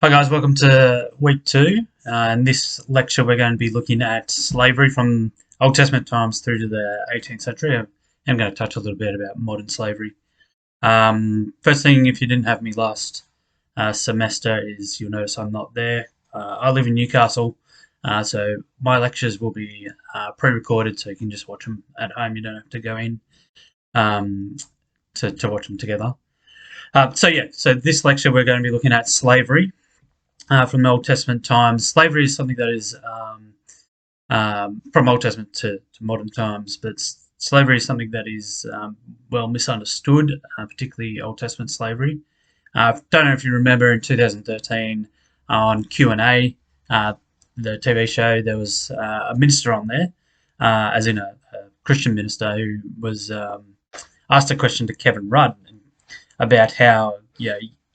Hi guys, welcome to week two. In this lecture, we're going to be looking at slavery from Old Testament times through to the 18th century. I'm going to touch a little bit about modern slavery. First thing, if you didn't have me last semester, is you'll notice I'm not there. I live in Newcastle, so my lectures will be pre-recorded, so you can just watch them at home. You don't have to go in to watch them together. So this lecture, we're going to be looking at slavery. From the Old Testament times. Slavery is something that is from Old Testament to modern times, but slavery is something that is well misunderstood, particularly Old Testament slavery. Don't know if you remember in 2013 on Q&A, the TV show, there was a minister on there, as in a Christian minister, who was asked a question to Kevin Rudd about how,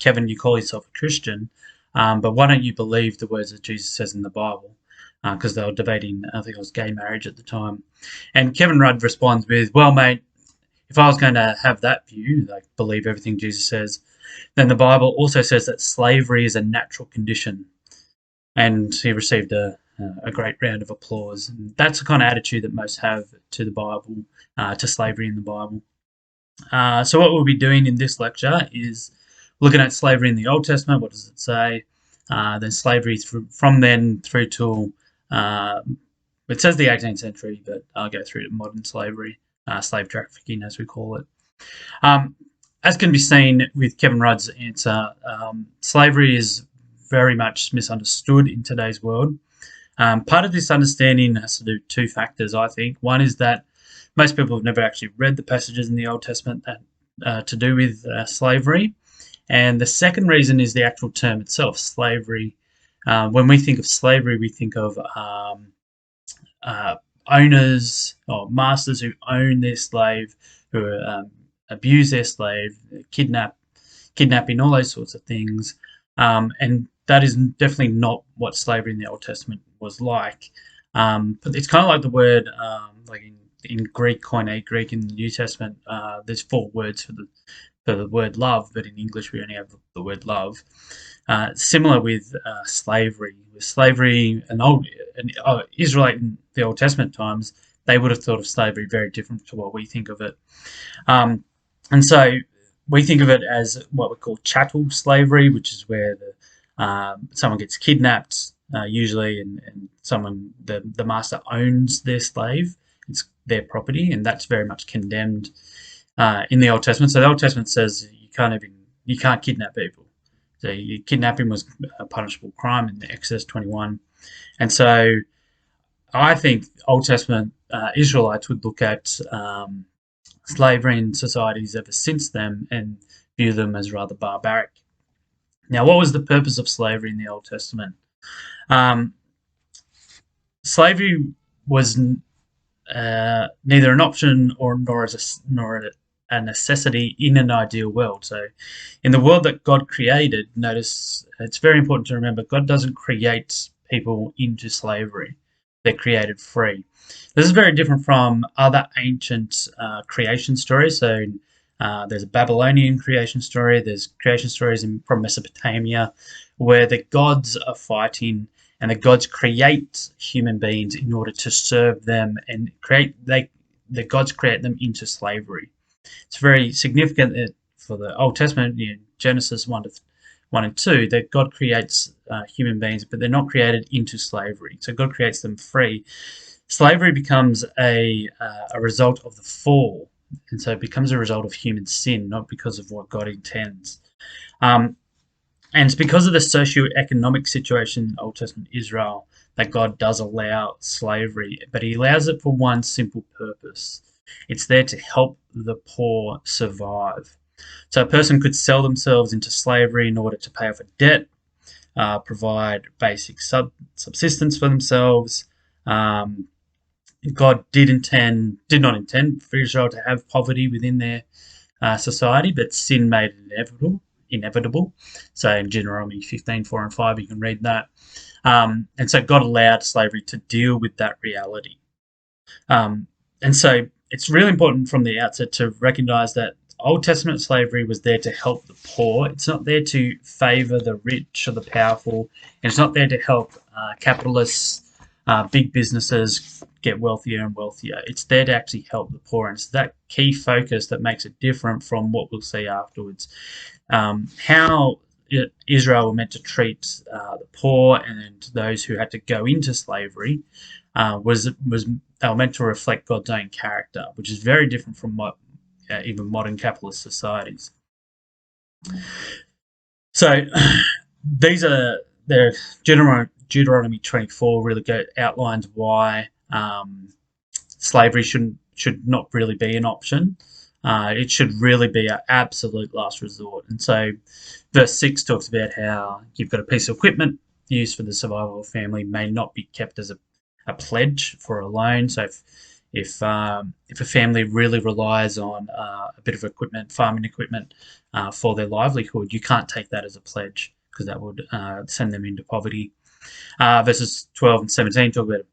Kevin, you call yourself a Christian, but why don't you believe the words that Jesus says in the Bible? Because they were debating, I think it was gay marriage at the time. And Kevin Rudd responds with, well, mate, if I was going to have that view, like believe everything Jesus says, then the Bible also says that slavery is a natural condition. And he received a great round of applause. And that's the kind of attitude that most have to the Bible, to slavery in the Bible. So what we'll be doing in this lecture is looking at slavery in the Old Testament. What does it say? Then slavery from then through till, it says the 18th century, but I'll go through to modern slavery, slave trafficking as we call it. As can be seen with Kevin Rudd's answer, slavery is very much misunderstood in today's world. Part of this understanding has to do with two factors, I think. One is that most people have never actually read the passages in the Old Testament that to do with slavery. And the second reason is the actual term itself, slavery. When we think of slavery, we think of owners or masters who own their slave, who abuse their slave, kidnapping, all those sorts of things. And that is definitely not what slavery in the Old Testament was like. But it's kind of like the word, like in Greek, Koine Greek in the New Testament, there's 4 words for the word love, but in English we only have the word love. Similar with slavery. With slavery, an Israelite in the Old Testament times, they would have thought of slavery very different to what we think of it. And so we think of it as what we call chattel slavery, which is where someone gets kidnapped, usually, and the master owns their slave. It's their property, and that's very much condemned in the Old Testament. So the Old Testament says you can't kidnap people. So kidnapping was a punishable crime in Exodus 21. And so I think Old Testament Israelites would look at slavery in societies ever since then and view them as rather barbaric. Now, what was the purpose of slavery in the Old Testament? Slavery was neither an option nor a necessity in an ideal world. So in the world that God created, notice it's very important to remember God doesn't create people into slavery. They're created free. This is very different from other ancient creation stories. So there's a Babylonian creation story. There's creation stories from Mesopotamia where the gods are fighting and the gods create human beings in order to serve them and the gods create them into slavery. It's very significant that for the Old Testament, Genesis 1 and 2, that God creates human beings, but they're not created into slavery. So God creates them free. Slavery becomes a result of the fall, and so it becomes a result of human sin, not because of what God intends. And it's because of the socio-economic situation in Old Testament Israel that God does allow slavery, but he allows it for one simple purpose. It's there to help the poor survive. So a person could sell themselves into slavery in order to pay off a debt, provide basic subsistence for themselves. God did not intend for Israel to have poverty within their society, but sin made it inevitable. So in Deuteronomy 15:4 and 5, you can read that. And so God allowed slavery to deal with that reality. And so it's really important from the outset to recognize that Old Testament slavery was there to help the poor. It's not there to favor the rich or the powerful. And it's not there to help capitalists, big businesses get wealthier and wealthier. It's there to actually help the poor. And it's that key focus that makes it different from what we'll see afterwards. How Israel were meant to treat the poor and those who had to go into slavery was they were meant to reflect God's own character, which is very different from what even modern capitalist societies. So these are their Deuteronomy 24 really outlines why slavery should not really be an option. It should really be an absolute last resort. And so verse 6 talks about how you've got a piece of equipment used for the survival of a family may not be kept as a pledge for a loan. So if a family really relies on a bit of equipment, farming equipment, for their livelihood, you can't take that as a pledge because that would send them into poverty. Verses 12 and 17 talk about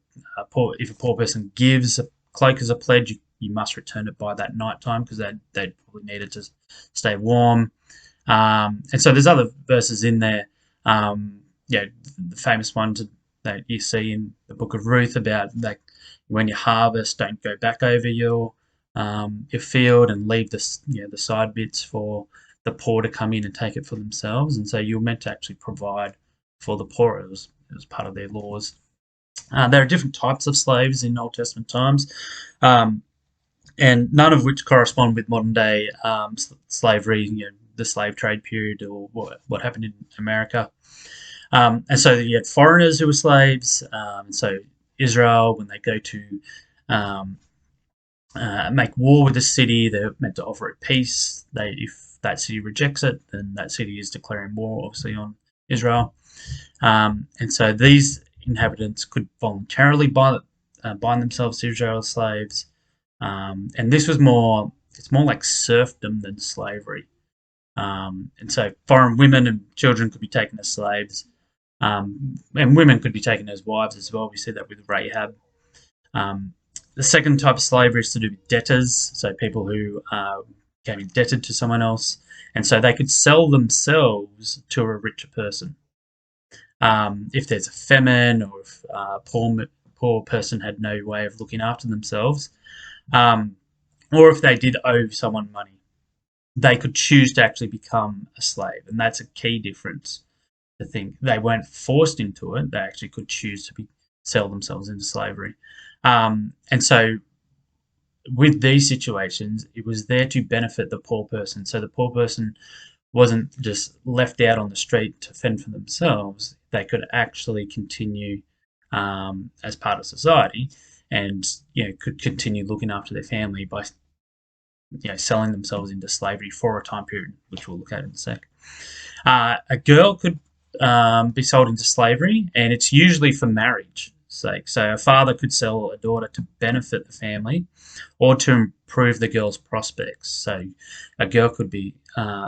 if a poor person gives a cloak as a pledge, you must return it by that night time because they probably need it to stay warm. And so there's other verses in there. The famous one that you see in the book of Ruth about like when you harvest, don't go back over your field and leave the side bits for the poor to come in and take it for themselves. And so you're meant to actually provide for the poor. It was part of their laws. There are different types of slaves in Old Testament times, and none of which correspond with modern day slavery, the slave trade period or what happened in America. And so you had foreigners who were slaves. So Israel, when they go to make war with a city, they're meant to offer it peace. If that city rejects it, then that city is declaring war, obviously, on Israel. And so these inhabitants could voluntarily bind themselves to Israel as slaves. And this was it's more like serfdom than slavery. And so foreign women and children could be taken as slaves. And women could be taken as wives as well. We see that with Rahab. The second type of slavery is to do with debtors, so people who became indebted to someone else, and so they could sell themselves to a richer person. If there's a famine or if a poor person had no way of looking after themselves, or if they did owe someone money, they could choose to actually become a slave, and that's a key difference. To think they weren't forced into it; they actually could choose to sell themselves into slavery. And so, with these situations, it was there to benefit the poor person. So the poor person wasn't just left out on the street to fend for themselves. They could actually continue as part of society, and could continue looking after their family by selling themselves into slavery for a time period, which we'll look at in a sec. A girl could be sold into slavery, and it's usually for marriage sake. So a father could sell a daughter to benefit the family or to improve the girl's prospects. So a girl could be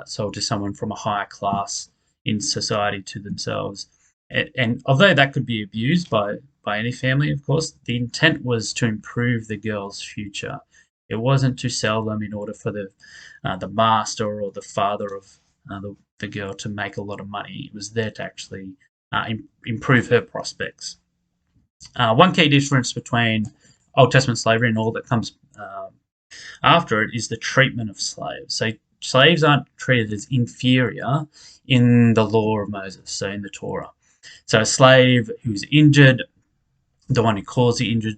sold to someone from a higher class in society to themselves. And although that could be abused by any family, of course, the intent was to improve the girl's future. It wasn't to sell them in order for the master or the father of the girl to make a lot of money. It was there to actually improve her prospects. One key difference between Old Testament slavery and all that comes after it is the treatment of slaves. So slaves aren't treated as inferior in the law of Moses, so in the Torah. So a slave who's injured, the one who caused the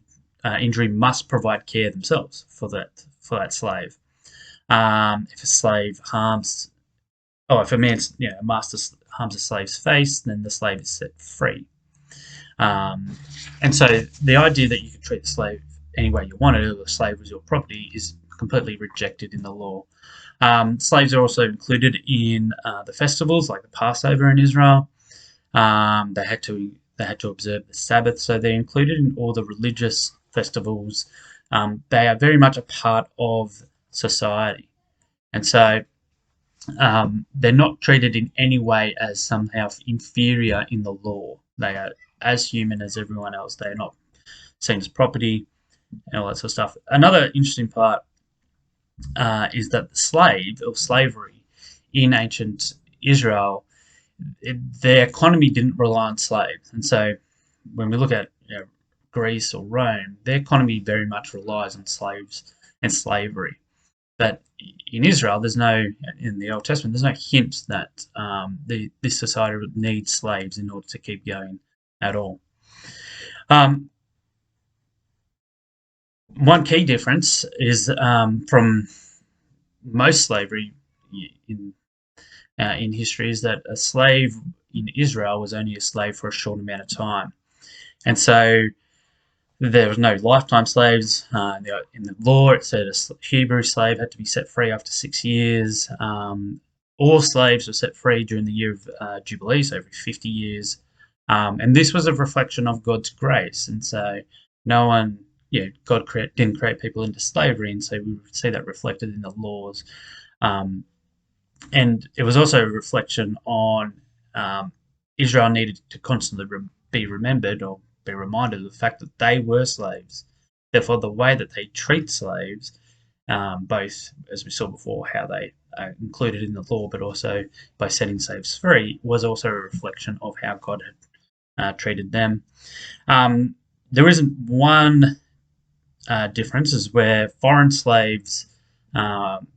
injury must provide care themselves for that slave. If a slave if a master harms a slave's face, then the slave is set free. And so the idea that you can treat the slave any way you wanted, or the slave was your property, is completely rejected in the law. Slaves are also included in the festivals, like the Passover in Israel. They had to observe the Sabbath, so they're included in all the religious festivals. They are very much a part of society, and so they're not treated in any way as somehow inferior in the law. They are as human as everyone else. They are not seen as property and all that sort of stuff. Another interesting part is that the slave or slavery in ancient Israel, their economy didn't rely on slaves, and so when we look at Greece or Rome, their economy very much relies on slaves and slavery. But in Israel, in the Old Testament, there's no hint that this society would need slaves in order to keep going at all. Um, One key difference is from most slavery in history is that a slave in Israel was only a slave for a short amount of time, and so there was no lifetime slaves. In the law, it said a Hebrew slave had to be set free after 6 years. All slaves were set free during the year of Jubilee, so every 50 years. And this was a reflection of God's grace. And so no one, God didn't create people into slavery. And so we see that reflected in the laws. And it was also a reflection on Israel needed to constantly be remembered or be reminded of the fact that they were slaves. Therefore, the way that they treat slaves, both as we saw before, how they are included in the law, but also by setting slaves free, was also a reflection of how God had treated them. There isn't one difference, is where foreign slaves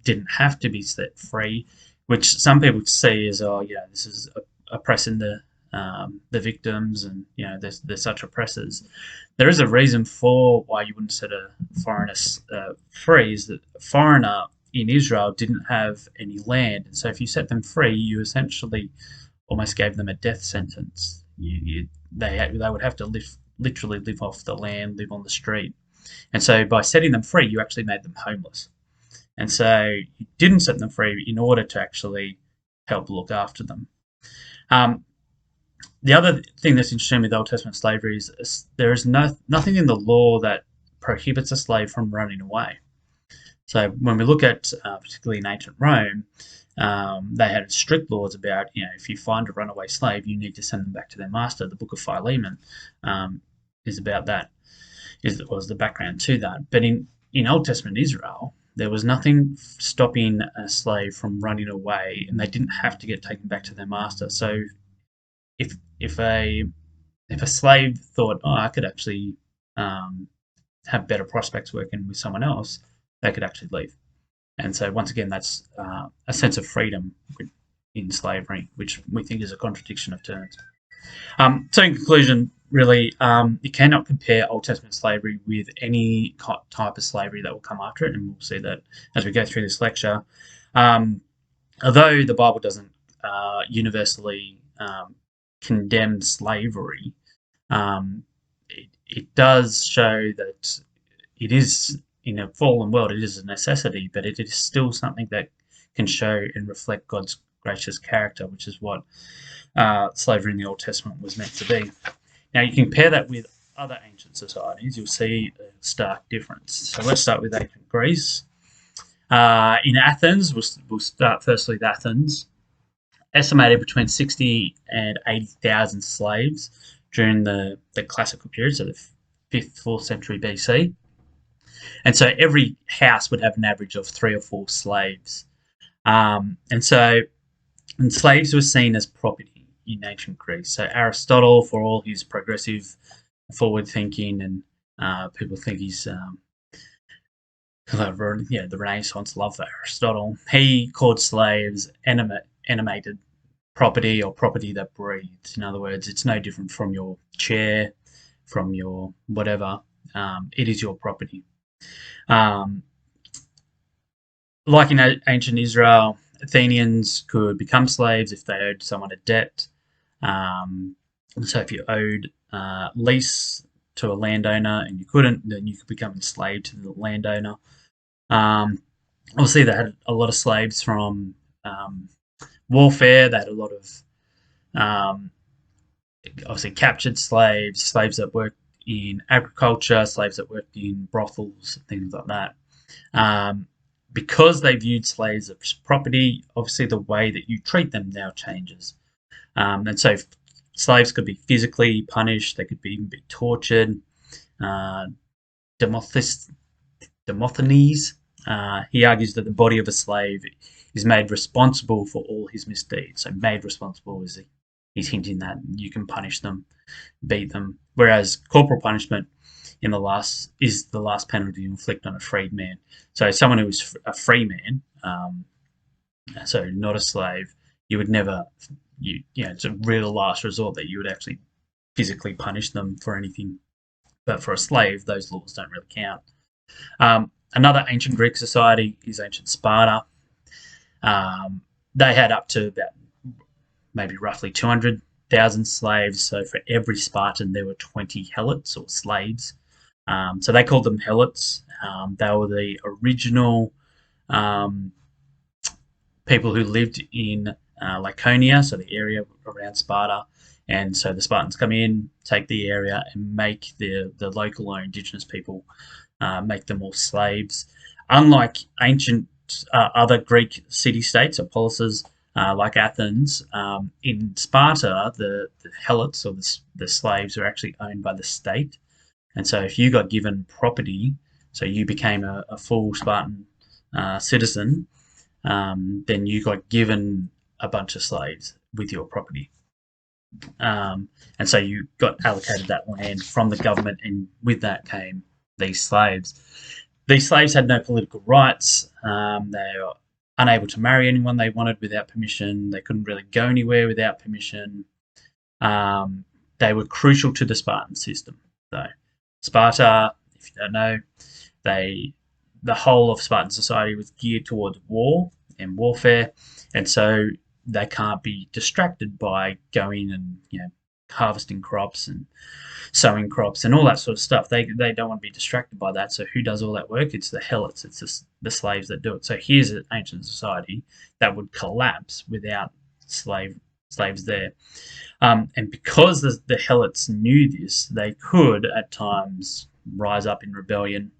didn't have to be set free, which some people see as, this is oppressing the victims, and they're such oppressors. There is a reason for why you wouldn't set a foreigner free, is that a foreigner in Israel didn't have any land, and so if you set them free, you essentially almost gave them a death sentence. They would have to literally live off the land, live on the street, and so by setting them free, you actually made them homeless. And so you didn't set them free in order to actually help look after them. The other thing that's interesting with Old Testament slavery is there is nothing in the law that prohibits a slave from running away. So when we look at, particularly in ancient Rome, they had strict laws about, if you find a runaway slave, you need to send them back to their master. The Book of Philemon is about that, was the background to that. But in Old Testament Israel, there was nothing stopping a slave from running away, and they didn't have to get taken back to their master. So if a slave thought, I could actually have better prospects working with someone else, they could actually leave. And so once again, that's a sense of freedom in slavery, which we think is a contradiction of terms. So in conclusion, really, you cannot compare Old Testament slavery with any type of slavery that will come after it, and we'll see that as we go through this lecture. Although the Bible doesn't universally condemn slavery, it does show that it is, in a fallen world, it is a necessity, but it is still something that can show and reflect God's gracious character, which is what slavery in the Old Testament was meant to be. Now, you compare that with other ancient societies, you'll see a stark difference. So let's start with ancient Greece. In Athens, we'll start firstly with Athens. Estimated between 60 and 80,000 slaves during the classical period, so the 5th, 4th century BC. And so every house would have an average of 3 or 4 slaves. And slaves were seen as property in ancient Greece. So Aristotle, for all his progressive, forward-thinking, and people think he's the Renaissance love for Aristotle, he called slaves animated property, or property that breathes. In other words, it's no different from your chair, from your whatever. It is your property. Like in ancient Israel, Athenians could become slaves if they owed someone a debt. So if you owed lease to a landowner and you couldn't, then you could become enslaved to the landowner. Obviously, they had a lot of slaves from warfare. They had a lot of obviously captured slaves, slaves that worked in agriculture, slaves that worked in brothels, things like that. Because they viewed slaves as property, obviously the way that you treat them now changes. And so slaves could be physically punished, they could even be tortured. Demosthenes, He argues that the body of a slave is made responsible for all his misdeeds. So made responsible is he's hinting that you can punish them, beat them, whereas corporal punishment is the last penalty you inflict on a freed man. So someone who is a free man, so not a slave, you would never, it's a real last resort that you would actually physically punish them for anything. But for a slave, those laws don't really count. Another ancient Greek society is ancient Sparta. They had up to about maybe roughly 200,000 slaves. So for every Spartan, there were 20 helots or slaves. So they called them helots. They were the original people who lived in Laconia, so the area around Sparta. And so the Spartans come in, take the area, and make the local or indigenous people make them all slaves. Unlike ancient other Greek city-states or polises like Athens, in Sparta, the helots or the slaves were actually owned by the state. And so if you got given property, so you became a full Spartan citizen, then you got given a bunch of slaves with your property. And so you got allocated that land from the government, and with that came these slaves. These slaves had no political rights. They were unable to marry anyone they wanted without permission. They couldn't really go anywhere without permission. They were crucial to the Spartan system, though. Sparta, if you don't know, the whole of Spartan society was geared towards war and warfare, and so they can't be distracted by going and harvesting crops and sowing crops and all that sort of stuff. They don't want to be distracted by that. So who does all that work? It's the helots. It's just the slaves that do it. So here's an ancient society that would collapse without slaves there. And because the helots knew this, they could at times rise up in rebellion.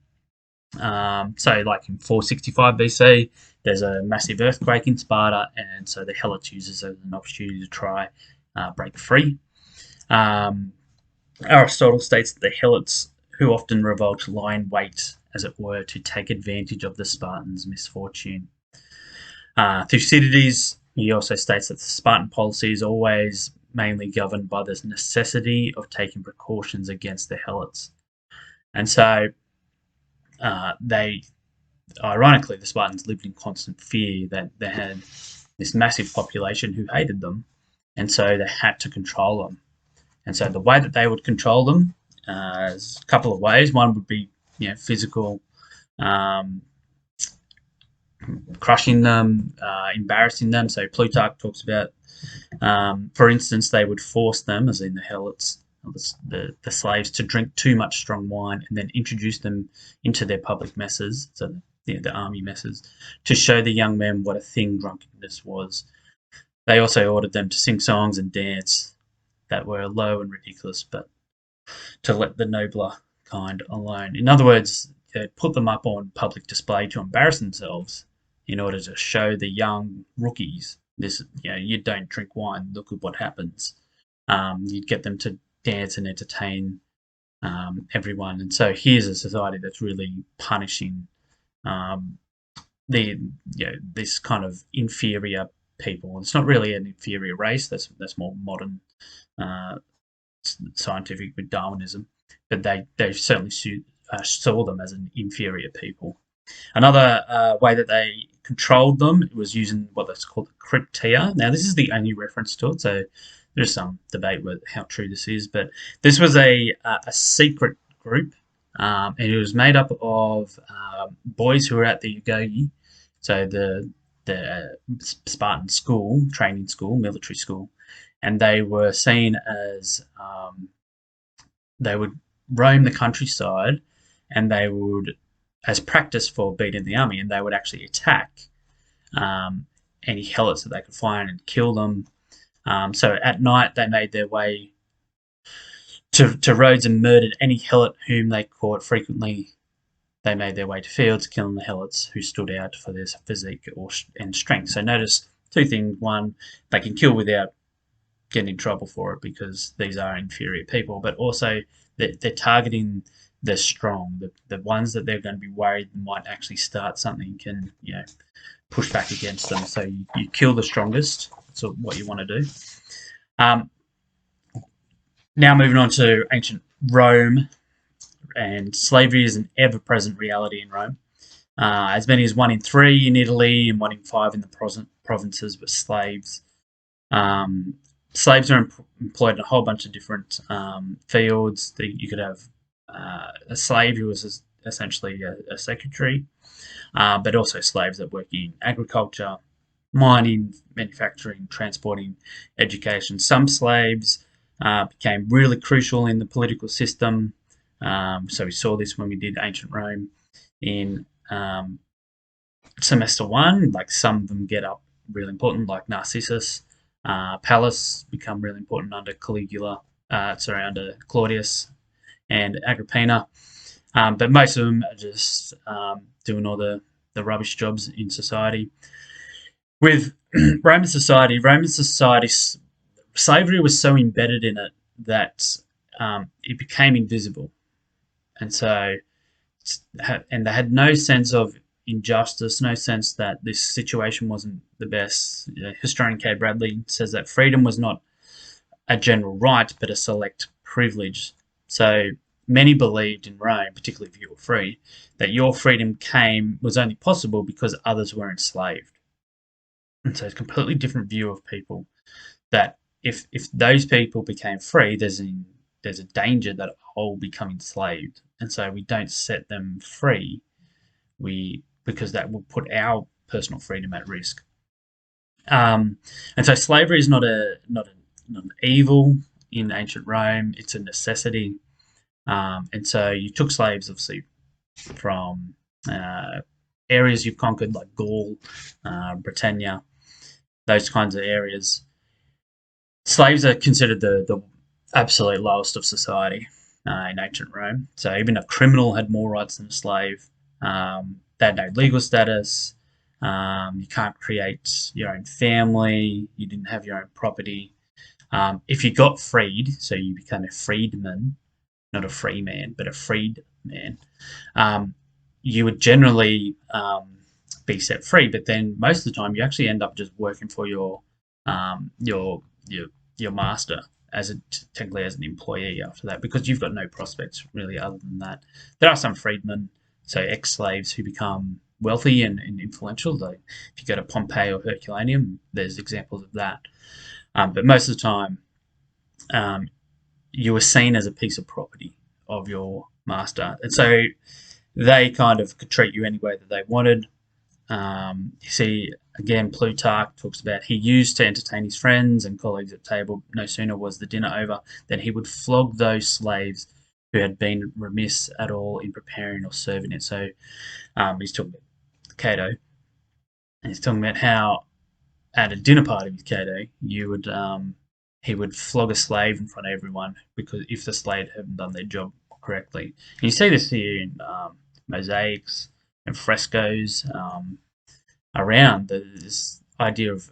So like in 465 BC, there's a massive earthquake in Sparta, and so the helots use this as an opportunity to try break free. Aristotle states that the helots, who often revolt, lie in wait, as it were, to take advantage of the Spartans' misfortune. Thucydides, he also states that the Spartan policy is always mainly governed by this necessity of taking precautions against the helots. And so ironically, the Spartans lived in constant fear that they had this massive population who hated them, and so they had to control them. And so the way that they would control them is a couple of ways. One would be physical, crushing them, embarrassing them. So Plutarch talks about, for instance, they would force them, as in the helots, the slaves, to drink too much strong wine and then introduce them into their public messes, so the army messes, to show the young men what a thing drunkenness was. They also ordered them to sing songs and dance that were low and ridiculous, but to let the nobler kind alone. In other words, they put them up on public display to embarrass themselves in order to show the young rookies this. You don't drink wine. Look at what happens. You'd get them to dance and entertain everyone, and so here's a society that's really punishing this kind of inferior people. It's not really an inferior race. That's more modern scientific with Darwinism, but they certainly saw them as an inferior people. Another way that they controlled them was using what that's called the Cryptia. Now, this is the only reference to it, so there's some debate with how true this is, but this was a secret group, and it was made up of boys who were at the Agoge, so the Spartan school, training school, military school, and they were seen as they would roam the countryside, and they would, as practice for beating the army, and they would actually attack any helots that they could find and kill them. So at night, they made their way to roads and murdered any helot whom they caught. Frequently, they made their way to fields, killing the helots who stood out for their physique and strength. So notice two things. One, they can kill without getting in trouble for it because these are inferior people, but also they're targeting the strong, the ones that they're going to be worried might actually start something, can push back against them. So you kill the strongest. That's what you want to do. Now moving on to ancient Rome, and slavery is an ever-present reality in Rome. As many as 1 in 3 in Italy and 1 in 5 in the provinces were slaves. Slaves are employed in a whole bunch of different fields. You could have a slave who was essentially a secretary, but also slaves that work in agriculture, mining, manufacturing, transporting, education. Some slaves became really crucial in the political system. So we saw this when we did ancient Rome in semester 1. Like, some of them get up really important, like Narcissus. Pallas become really important under under Claudius and Agrippina. But most of them are just doing all the rubbish jobs in society. With Roman society, slavery was so embedded in it that it became invisible. And so, and they had no sense of injustice, no sense that this situation wasn't the best. Historian Kay Bradley says that freedom was not a general right, but a select privilege. So many believed in Rome, particularly if you were free, that your freedom was only possible because others were enslaved. And so it's a completely different view of people, that if those people became free, there's a danger that all become enslaved. And so we don't set them free, because that will put our personal freedom at risk. And so slavery is not an evil in ancient Rome; it's a necessity. And so you took slaves, obviously, from areas you've conquered, like Gaul, Britannia, those kinds of areas. Slaves are considered the absolute lowest of society in ancient Rome. So even a criminal had more rights than a slave. They had no legal status. You can't create your own family. You didn't have your own property. If you got freed, so you became a freedman, not a free man, but a freed man, you would generally be set free. But then most of the time, you actually end up just working for your master, technically as an employee after that, because you've got no prospects really other than that. There are some freedmen, so ex-slaves, who become wealthy and influential. Like, if you go to Pompeii or Herculaneum, there's examples of that. But most of the time, you were seen as a piece of property of your master, and so they kind of could treat you any way that they wanted. You see, again, Plutarch talks about he used to entertain his friends and colleagues at table. No sooner was the dinner over than he would flog those slaves who had been remiss at all in preparing or serving it. So he's talking about Cato, and he's talking about how at a dinner party with Cato, he would flog a slave in front of everyone, because if the slave hadn't done their job correctly. And you see this here in mosaics and frescoes around. This idea of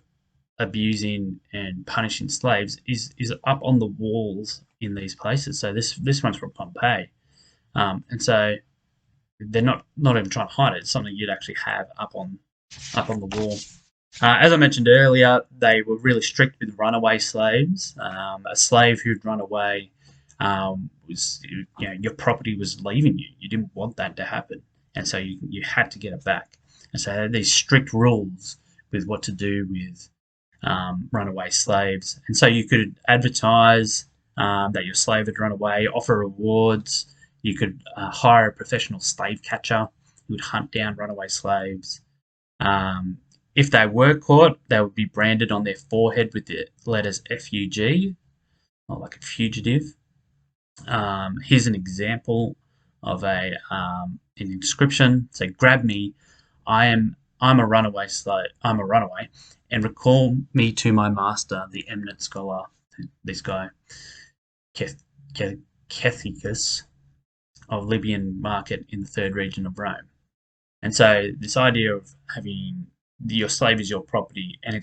abusing and punishing slaves is up on the walls in these places. So this one's from Pompeii, and so they're not even trying to hide it. It's something you'd actually have up on the wall. As I mentioned earlier, they were really strict with runaway slaves. A slave who'd run away was, your property was leaving you. You didn't want that to happen, and so you had to get it back. And so they had these strict rules with what to do with runaway slaves. And so you could advertise that your slave had run away, offer rewards. You could hire a professional slave catcher who would hunt down runaway slaves. If they were caught, they would be branded on their forehead with the letters FUG, or like a fugitive. Here's an example of an inscription. So, grab me, I'm a runaway slave. I'm a runaway, and recall me to my master, the eminent scholar, this guy, Cethegus, of Libyan market in the third region of Rome. And so this idea of having your slave is your property, and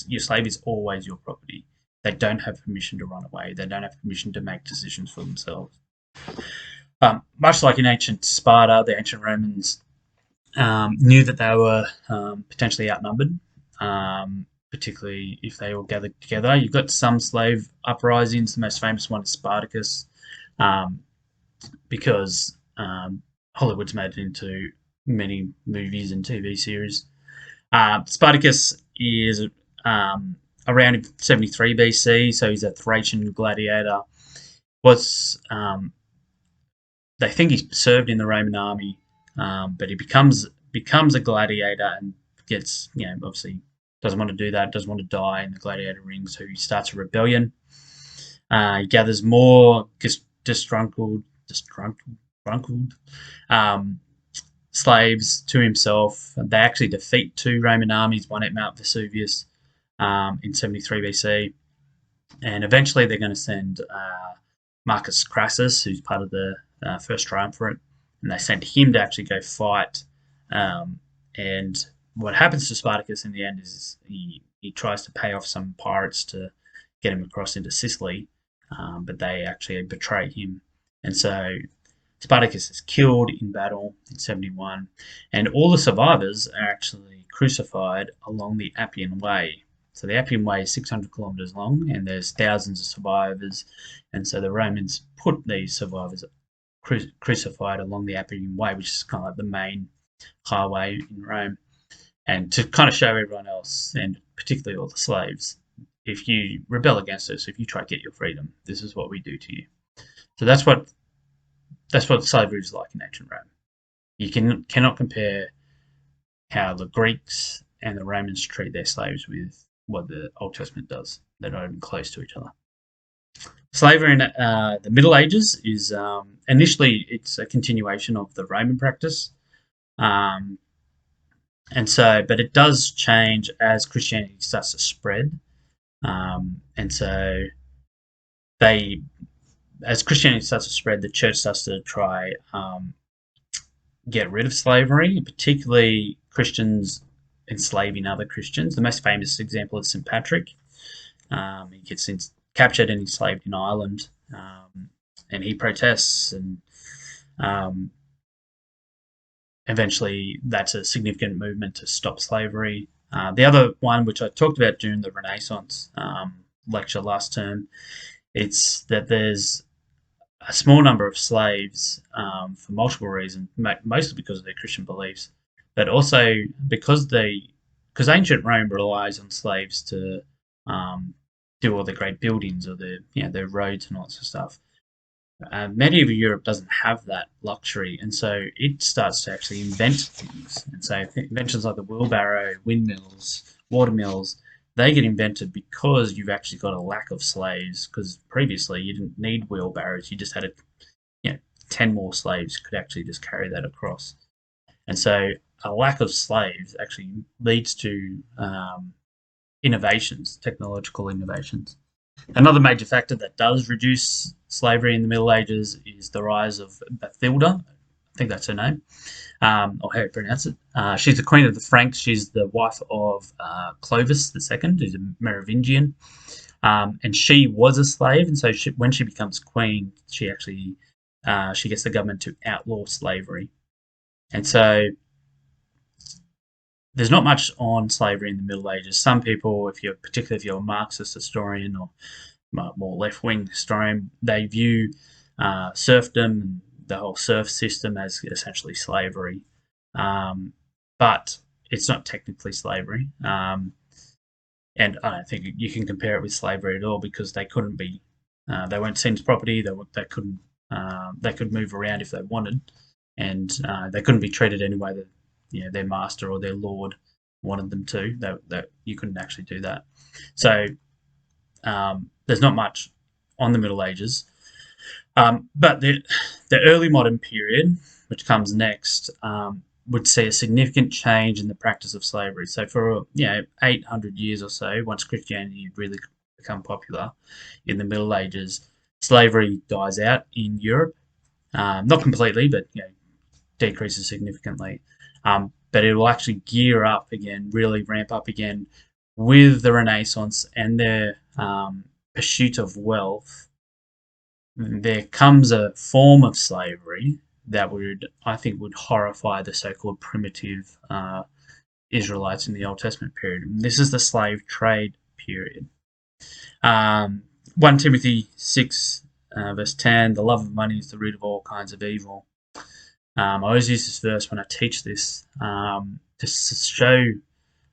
your slave is always your property. They don't have permission to run away. They don't have permission to make decisions for themselves. Much like in ancient Sparta, the ancient Romans knew that they were potentially outnumbered, particularly if they all gathered together. You've got some slave uprisings. The most famous one is Spartacus, um, because Hollywood's made it into many movies and TV series. Spartacus is around 73 BC, so he's a Thracian gladiator. Was They think he served in the Roman army, but he becomes a gladiator and gets, obviously doesn't want to do that, doesn't want to die in the gladiator ring, so he starts a rebellion. He gathers more disgruntled um, slaves to himself. They actually defeat two Roman armies, one at Mount Vesuvius in 73 BC, and eventually they're going to send Marcus Crassus, who's part of the first triumvirate, and they sent him to actually go fight. And what happens to Spartacus in the end is he tries to pay off some pirates to get him across into Sicily, but they actually betray him, and so Spartacus is killed in battle in 71, and all the survivors are actually crucified along the Appian Way. So the Appian Way is 600 kilometers long, and there's thousands of survivors, and so the Romans put these survivors crucified along the Appian Way, which is kind of like the main highway in Rome, and to kind of show everyone else, and particularly all the slaves, if you rebel against us, if you try to get your freedom, this is what we do to you. So that's what slavery is like in ancient Rome. You cannot compare how the Greeks and the Romans treat their slaves with what the Old Testament does. They're not even close to each other. Slavery in the Middle Ages is initially it's a continuation of the Roman practice, but it does change as Christianity starts to spread, and so as Christianity starts to spread, the church starts to try get rid of slavery, particularly Christians enslaving other Christians. The most famous example is St. Patrick. He gets captured and enslaved in Ireland, and he protests, and eventually that's a significant movement to stop slavery. The other one, which I talked about during the Renaissance lecture last term, it's that there's a small number of slaves for multiple reasons, mostly because of their Christian beliefs, but also because ancient Rome relies on slaves to do all the great buildings or their roads and all that sort of stuff. Medieval Europe doesn't have that luxury, and so it starts to actually invent things. And so inventions like the wheelbarrow, windmills, water mills, they get invented because you've actually got a lack of slaves, because previously you didn't need wheelbarrows, you just had 10 more slaves could actually just carry that across. And so a lack of slaves actually leads to innovations, technological innovations. Another major factor that does reduce slavery in the Middle Ages is the rise of Bathilda. I think that's her name, or how you pronounce it. She's the queen of the Franks. She's the wife of Clovis II, who's a Merovingian, and she was a slave. And so when she becomes queen, she actually she gets the government to outlaw slavery. And so there's not much on slavery in the Middle Ages. Some people, particularly if you're a Marxist historian or more left-wing historian, they view serfdom and the whole serf system as essentially slavery, but it's not technically slavery, and I don't think you can compare it with slavery at all, because they couldn't be, they weren't seized property. They couldn't, they could move around if they wanted, and they couldn't be treated any way that their master or their lord wanted them to. That you couldn't actually do that. So there's not much on the Middle Ages. But the early modern period, which comes next, would see a significant change in the practice of slavery. So for 800 years or so, once Christianity had really become popular in the Middle Ages, slavery dies out in Europe. Not completely, but decreases significantly. But it will actually gear up again, really ramp up again with the Renaissance and their pursuit of wealth there comes a form of slavery that I think, would horrify the so-called primitive Israelites in the Old Testament period. And this is the slave trade period. 1 Timothy 6, verse 10, the love of money is the root of all kinds of evil. I always use this verse when I teach this to show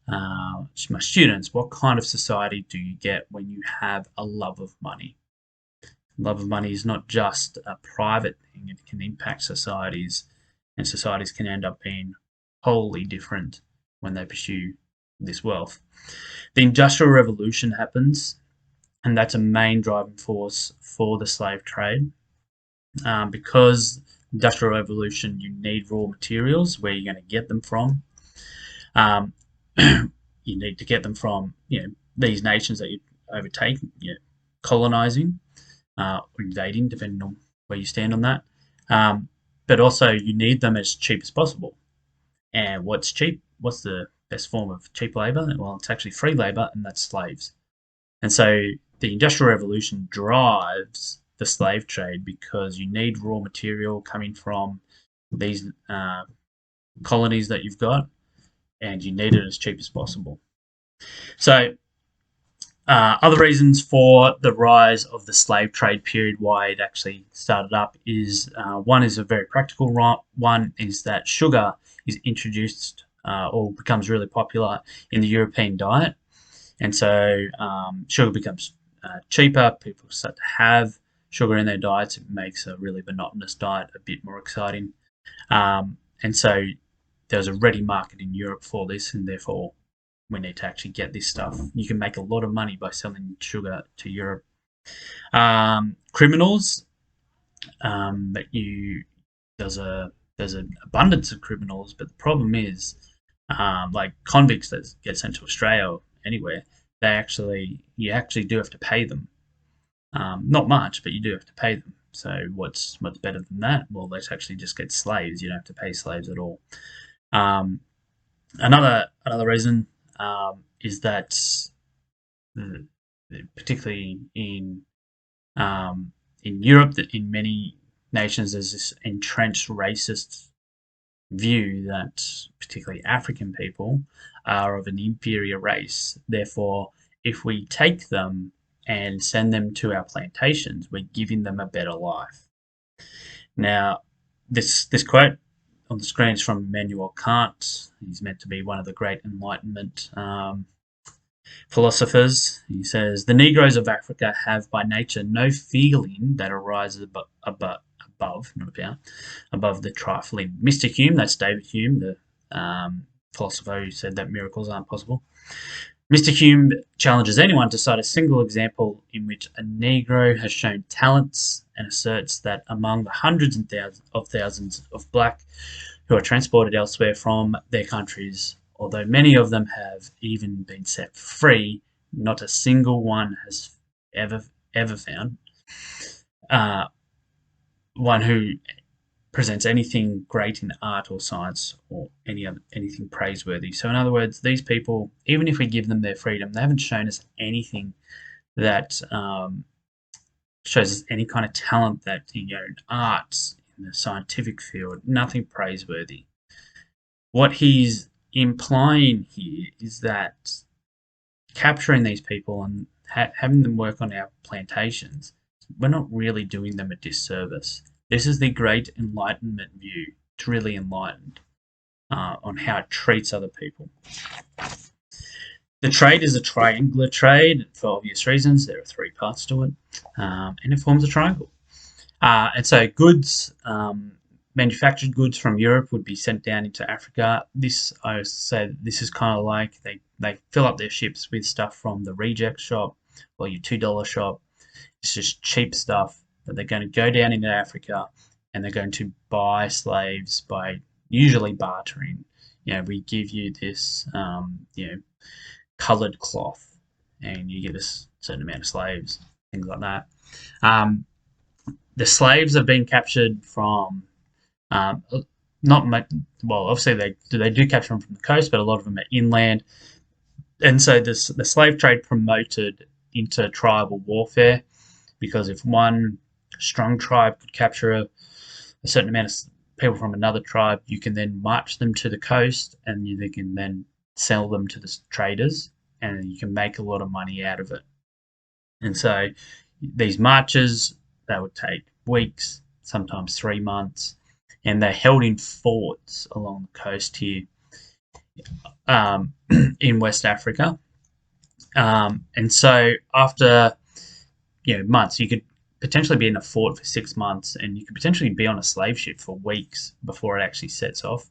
my students what kind of society do you get when you have a love of money. Love of money is not just a private thing, it can impact societies, and societies can end up being wholly different when they pursue this wealth. The Industrial Revolution happens, and that's a main driving force for the slave trade. Because Industrial Revolution, you need raw materials. Where you're going to get them from? You need to get them from these nations that you overtake, colonizing, or invading, depending on where you stand on that. But also, you need them as cheap as possible. And what's cheap? What's the best form of cheap labor? Well, it's actually free labor, and that's slaves. And so the Industrial Revolution drives the slave trade because you need raw material coming from these colonies that you've got, and you need it as cheap as possible. So other reasons for the rise of the slave trade period, why it actually started up, is one is a very practical one, is that sugar is introduced or becomes really popular in the European diet. And so sugar becomes cheaper. People start to have sugar in their diets. It makes a really monotonous diet a bit more exciting. And so there's a ready market in Europe for this, and therefore we need to actually get this stuff. You can make a lot of money by selling sugar to Europe. Criminals, there's an abundance of criminals, but the problem is, like convicts that get sent to Australia or anywhere, you actually do have to pay them. Not much, but you do have to pay them. So what's better than that? Well, let's actually just get slaves. You don't have to pay slaves at all. Another reason is that, particularly in Europe, that in many nations there's this entrenched racist view that particularly African people are of an inferior race. Therefore, if we take them and send them to our plantations, we're giving them a better life. Now, this quote on the screen is from Immanuel Kant. He's meant to be one of the great Enlightenment philosophers. He says, "The Negroes of Africa have by nature no feeling that arises above the trifling." Mr. Hume, that's David Hume, the philosopher who said that miracles aren't possible. Mr. Hume challenges anyone to cite a single example in which a Negro has shown talents, and asserts that among the hundreds and thousands of black who are transported elsewhere from their countries, although many of them have even been set free, not a single one has ever found one who presents anything great in art or science or anything praiseworthy. So in other words, these people, even if we give them their freedom, they haven't shown us anything that shows us any kind of talent that, in arts, in the scientific field, nothing praiseworthy. What he's implying here is that capturing these people and having them work on our plantations, we're not really doing them a disservice. This is the great Enlightenment view. It's really enlightened on how it treats other people. The trade is a triangular trade for obvious reasons. There are 3 parts to it, and it forms a triangle. And so goods, manufactured goods from Europe would be sent down into Africa. I would say this is kind of like they fill up their ships with stuff from the reject shop or your $2 shop. It's just cheap stuff. But they're going to go down into Africa, and they're going to buy slaves by usually bartering. We give you this, coloured cloth, and you give us a certain amount of slaves, things like that. The slaves have been captured from not much. Well, obviously they do capture them from the coast, but a lot of them are inland, and so the slave trade promoted intertribal warfare, because if one strong tribe could capture a certain amount of people from another tribe. You can then march them to the coast, and you can then sell them to the traders, and you can make a lot of money out of it. And so these marches, they would take weeks, sometimes 3 months, and they're held in forts along the coast here um, in West Africa. And so after months, you could potentially be in a fort for 6 months, and you could potentially be on a slave ship for weeks before it actually sets off.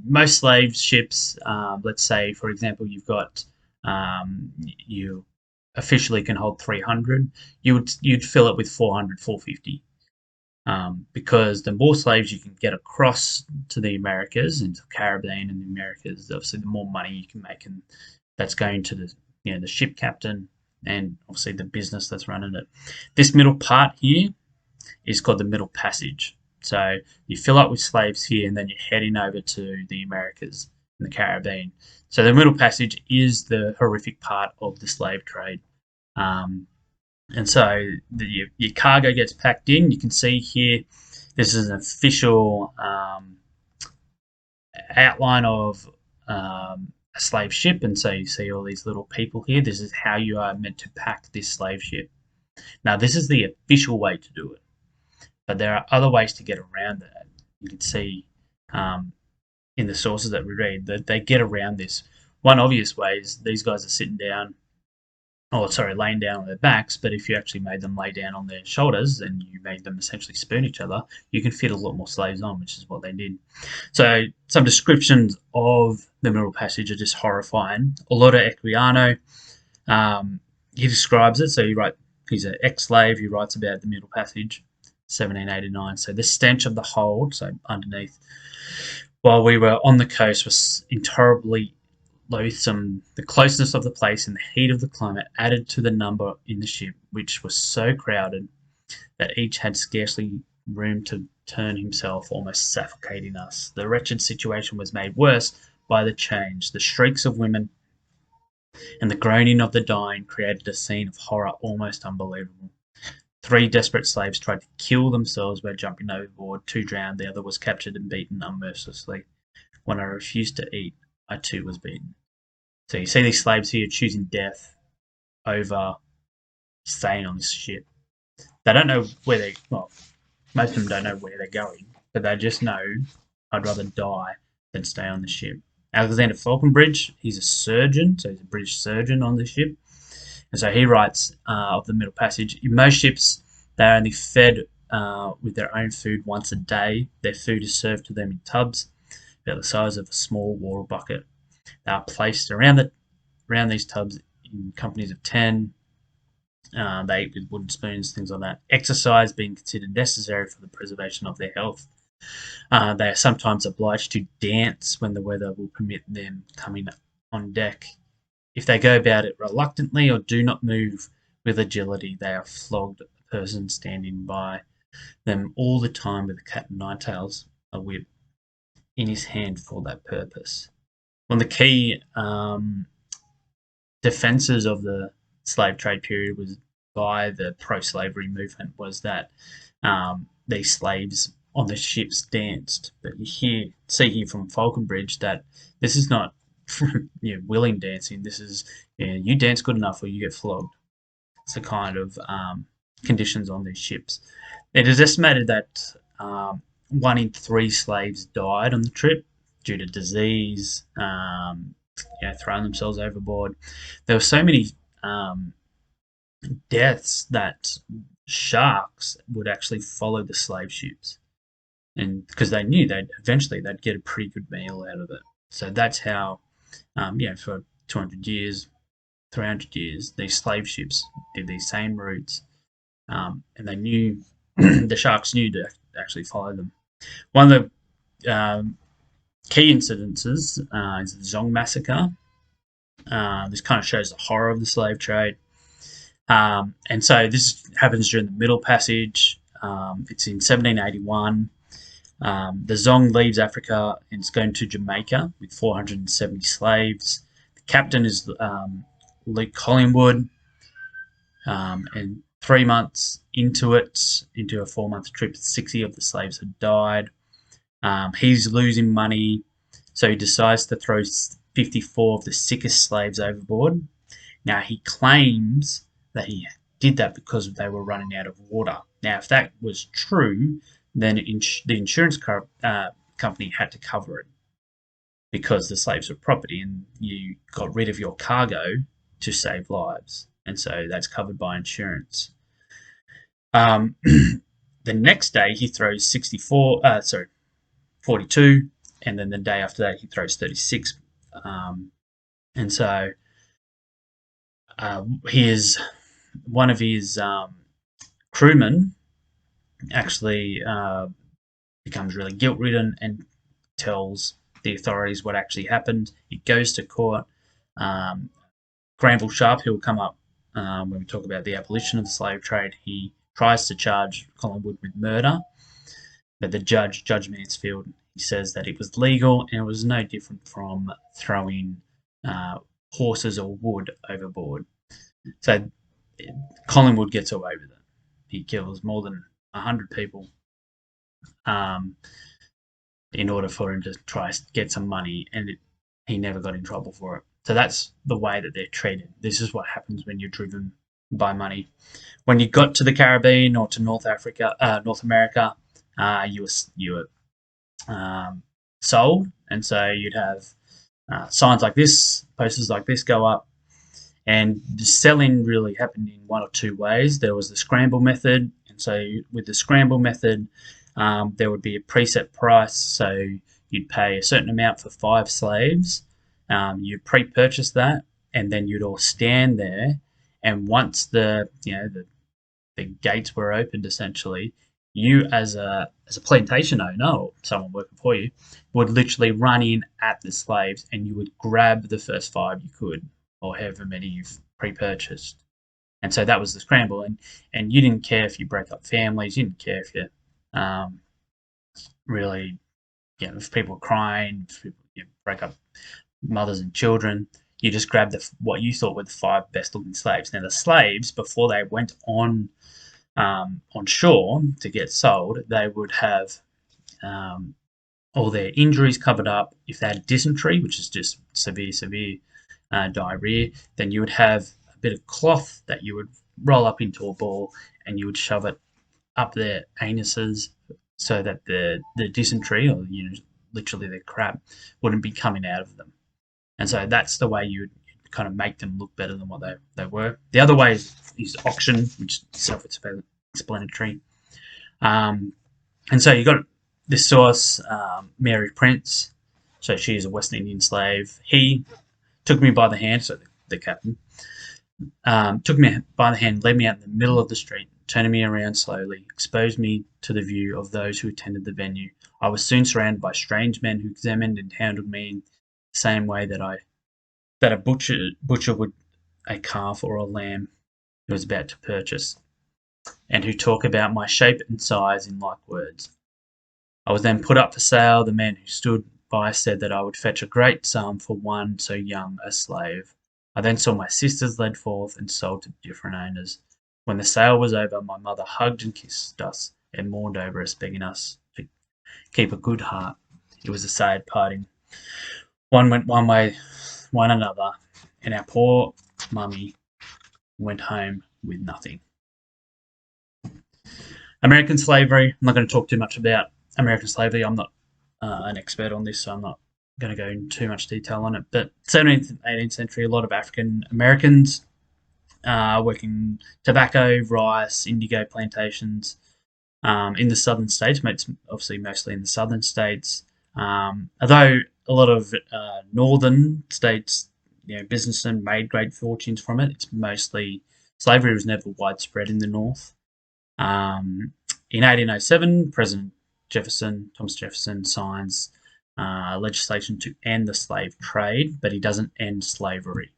Most slave ships, let's say, for example, you officially can hold 300. You'd fill it with 400, 450. Because the more slaves you can get across to the Americas, into the Caribbean and the Americas, obviously the more money you can make, and that's going to the ship captain and obviously the business that's running it. This middle part here is called the Middle Passage. So you fill up with slaves here, and then you're heading over to the Americas and the Caribbean. So the Middle Passage is the horrific part of the slave trade. And so your cargo gets packed in. You can see here, this is an official outline of a slave ship. And so you see all these little people here. This is how you are meant to pack this slave ship. Now, this is the official way to do it. But there are other ways to get around that. You can see in the sources that we read that they get around this. One obvious way is these guys are laying down on their backs, but if you actually made them lay down on their shoulders and you made them essentially spoon each other, you can fit a lot more slaves on, which is what they did. So some descriptions of the Middle Passage are just horrifying. Olaudah Equiano, he describes it. So he's an ex-slave. He writes about the Middle Passage, 1789. So the stench of the hold, so underneath, while we were on the coast, was intolerably loathsome. The closeness of the place and the heat of the climate added to the number in the ship, which was so crowded that each had scarcely room to turn himself, almost suffocating us. The wretched situation was made worse by the change. The shrieks of women and the groaning of the dying created a scene of horror almost unbelievable. 3 desperate slaves tried to kill themselves by jumping overboard. 2 drowned. The other was captured and beaten unmercilessly. When I refused to eat, I too was beaten. So you see these slaves here choosing death over staying on this ship. They don't know most of them don't know where they're going, but they just know, I'd rather die than stay on the ship. Alexander Falconbridge, he's a surgeon, so he's a British surgeon on the ship. And so he writes of the Middle Passage, in most ships, they're only fed with their own food once a day. Their food is served to them in tubs about the size of a small water bucket. They are placed around these tubs in companies of 10. They eat with wooden spoons, things like that. Exercise being considered necessary for the preservation of their health. They are sometimes obliged to dance when the weather will permit them coming on deck. If they go about it reluctantly or do not move with agility, they are flogged. A person standing by them all the time with a cat and nine tails, a whip, in his hand for that purpose. One of the key defences of the slave trade period was by the pro-slavery movement was that these slaves on the ships danced. But you see here from Falconbridge that this is not willing dancing. This is you dance good enough or you get flogged. It's the kind of conditions on these ships. It is estimated that 1 in 3 slaves died on the trip due to disease, throwing themselves overboard. There were so many deaths that sharks would actually follow the slave ships, and because they knew they'd get a pretty good meal out of it. So that's how, for 200 years, 300 years, these slave ships did these same routes, and they knew the sharks knew to actually follow them. One of the key incidences is the Zong massacre. This kind of shows the horror of the slave trade. And so this happens during the Middle Passage. It's in 1781. The Zong leaves Africa and is going to Jamaica with 470 slaves. The captain is Luke Collingwood, and 3 months into a 4-month trip, 60 of the slaves had died. He's losing money, so he decides to throw 54 of the sickest slaves overboard. Now, he claims that he did that because they were running out of water. Now, if that was true, then the insurance company had to cover it because the slaves were property and you got rid of your cargo to save lives. And so that's covered by insurance. The next day, he throws 42, and then the day after that, he throws 36. And so one of his crewmen actually becomes really guilt-ridden and tells the authorities what actually happened. It goes to court. Granville Sharp, who will come up when we talk about the abolition of the slave trade, he tries to charge Collingwood with murder, but the Judge Mansfield, he says that it was legal and it was no different from throwing horses or wood overboard. So Collingwood gets away with it. He kills more than 100 people in order for him to try to get some money, and he never got in trouble for it. So that's the way that they're treated. This is what happens when you're driven by money. When you got to the Caribbean or to North America, you were sold, and so you'd have signs like this, posters like this go up, and the selling really happened in one or two ways. There was the scramble method, and so with the scramble method, there would be a preset price, so you'd pay a certain amount for 5 slaves. You pre-purchase that, and then you'd all stand there. And once the gates were opened, essentially, you as a plantation owner or someone working for you would literally run in at the slaves, and you would grab the first 5 you could, or however many you've pre-purchased. And so that was the scramble, and you didn't care if you break up families, you didn't care if you really, if people were crying, if you break up mothers and children. You just grabbed what you thought were the 5 best-looking slaves. Now, the slaves, before they went on shore to get sold, they would have all their injuries covered up. If they had dysentery, which is just severe diarrhea, then you would have a bit of cloth that you would roll up into a ball, and you would shove it up their anuses so that the dysentery, or literally their crap, wouldn't be coming out of them. And so that's the way you'd kind of make them look better than what they were. The other way is auction, which is self-explanatory. And so you got this source, Mary Prince. So she is a West Indian slave. He took me by the hand, so the captain, took me by the hand, led me out in the middle of the street, turning me around slowly, exposed me to the view of those who attended the venue. I was soon surrounded by strange men who examined and handled me in the same way that a butcher would a calf or a lamb he was about to purchase, and who talk about my shape and size in like words. I was then put up for sale. The man who stood by said that I would fetch a great sum for one so young a slave. I then saw my sisters led forth and sold to different owners. When the sale was over, my mother hugged and kissed us and mourned over us, begging us to keep a good heart. It was a sad parting. One went one way, one another, and our poor mummy went home with nothing. American slavery. I'm not going to talk too much about American slavery. I'm not an expert on this, so I'm not going to go into too much detail on it. But 17th and 18th century, a lot of African Americans working tobacco, rice, indigo plantations in the southern states, obviously mostly in the southern states. Although a lot of northern states, businessmen made great fortunes from it. It's mostly slavery was never widespread in the north. In 1807, President Thomas Jefferson, signs legislation to end the slave trade, but he doesn't end slavery.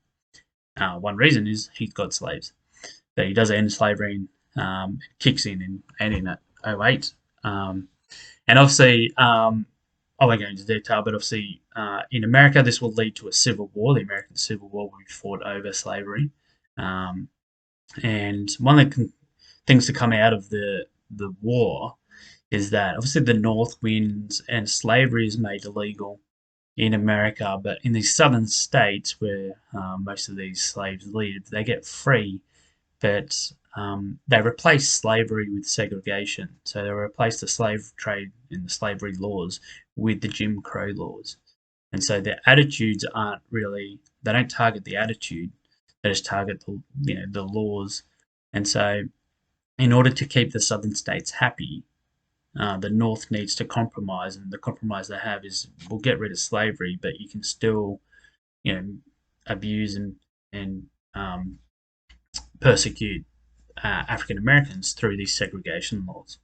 One reason is he's got slaves, but he does end slavery and kicks in 1808. And obviously, I won't go into detail, but obviously in America, this will lead to a civil war. The American Civil War will be fought over slavery. And one of the things to come out of the war is that obviously the North wins and slavery is made illegal in America, but in these southern states where most of these slaves live, they get free, but they replace slavery with segregation. So they replace the slave trade and the slavery laws with the Jim Crow laws. And so their attitudes aren't really, they don't target the attitude, they just target the laws. And so in order to keep the southern states happy, the North needs to compromise, and the compromise they have is we'll get rid of slavery, but you can still, abuse and persecute African Americans through these segregation laws.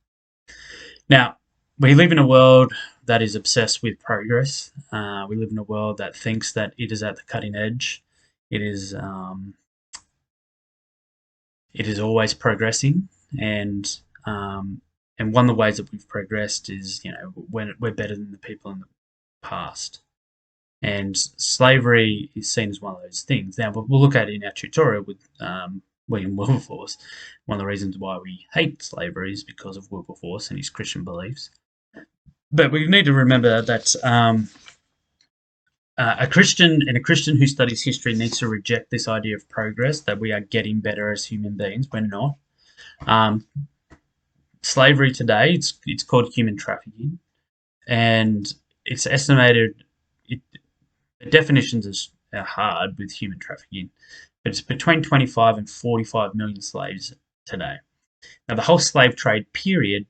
Now, we live in a world that is obsessed with progress. We live in a world that thinks that it is at the cutting edge. It is always progressing, and one of the ways that we've progressed is, we're better than the people in the past. And slavery is seen as one of those things. Now, we'll look at it in our tutorial with William Wilberforce. One of the reasons why we hate slavery is because of Wilberforce and his Christian beliefs. But we need to remember that a Christian who studies history needs to reject this idea of progress, that we are getting better as human beings. We're not. Slavery today, it's called human trafficking, and it's estimated. The definitions are hard with human trafficking, but it's between 25 and 45 million slaves today. Now, the whole slave trade period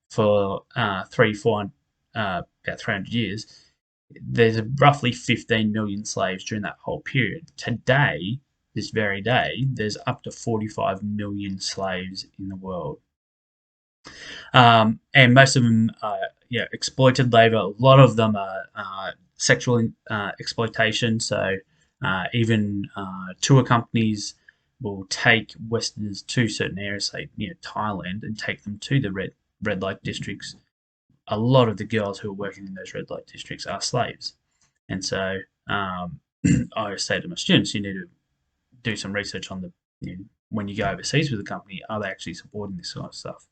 for about 300 years, there's roughly 15 million slaves during that whole period. Today, this very day, there's up to 45 million slaves in the world. And most of them are exploited labor. A lot of them are sexual exploitation. So even tour companies will take Westerners to certain areas, say Thailand, and take them to the red light districts. A lot of the girls who are working in those red light districts are slaves, and so I say to my students, you need to do some research on when you go overseas with a company, are they actually supporting this sort of stuff?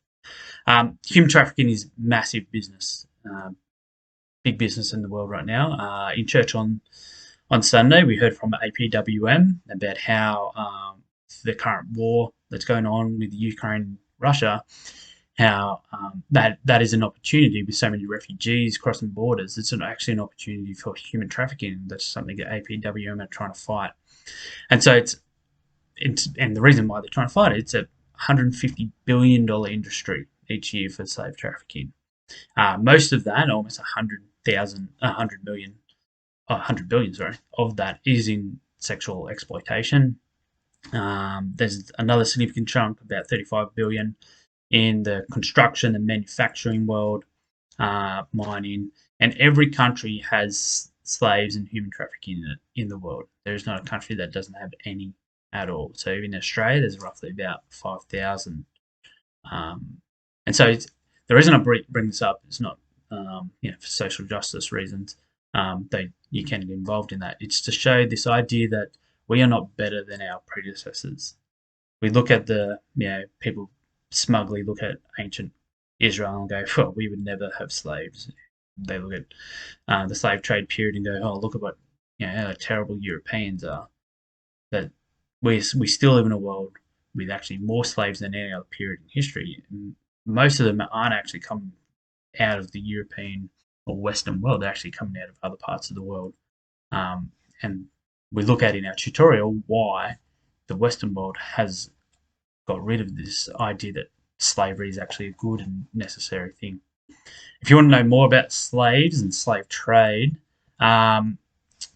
Human trafficking is massive business, big business in the world right now. In church on Sunday, we heard from APWM about how the current war that's going on with Ukraine and Russia, how that is an opportunity with so many refugees crossing borders. It's actually an opportunity for human trafficking. That's something that APWM are trying to fight. And so and the reason why they're trying to fight it, it's a $150 billion industry each year for slave trafficking. Most of that, almost 100 billion of that is in sexual exploitation. There's another significant chunk, about 35 billion, in the construction and manufacturing world, mining, and every country has slaves and human trafficking in the world. There is not a country that doesn't have any at all. So in Australia, there's roughly about 5,000. And so the reason I bring this up is not for social justice reasons. You can get involved in that. It's to show this idea that we are not better than our predecessors. We look at people smugly look at ancient Israel and go, well, we would never have slaves. They look at the slave trade period and go, oh, look at what how terrible Europeans are. That we still live in a world with actually more slaves than any other period in history. And most of them aren't actually coming out of the European or Western world. They're actually coming out of other parts of the world. And we look at in our tutorial why the Western world has got rid of this idea that slavery is actually a good and necessary thing. If you want to know more about slaves and slave trade,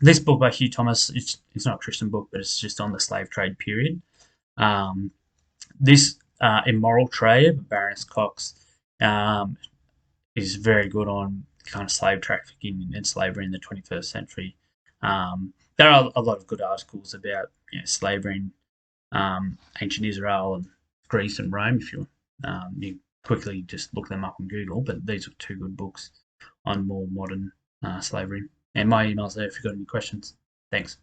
this book by Hugh Thomas, it's not a Christian book, but it's just on the slave trade period. This Immoral Trade by Baroness Cox is very good on kind of slave trafficking and slavery in the 21st century. There are a lot of good articles about slavery in ancient Israel and Greece and Rome. If you quickly just look them up on Google, but these are two good books on more modern slavery. And my email's there if you've got any questions. Thanks.